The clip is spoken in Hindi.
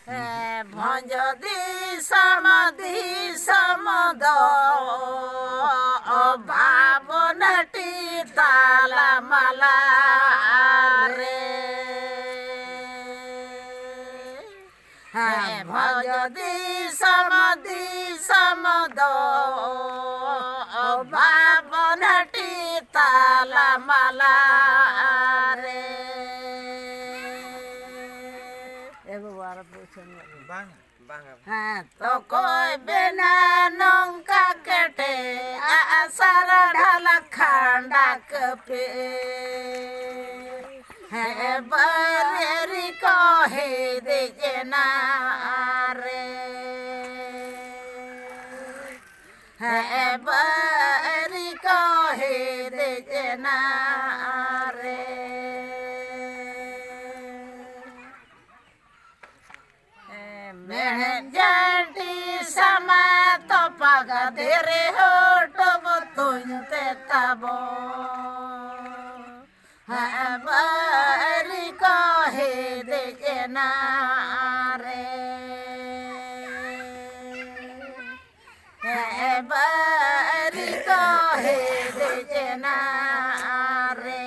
भंज दिसम दिसम दो भावनटी ताला माला रे भंज दिसम दिसम दो भावनटी ताला माला रे तो कोई बिना नौका कटे आसर ढल खंडा पे है बरेरी को हे दे रे है बरी को हे दे रे मेहंदी समा तो पग तेरे होटो तुझते तबो बरी को हे दे रे बरी को हे दे रे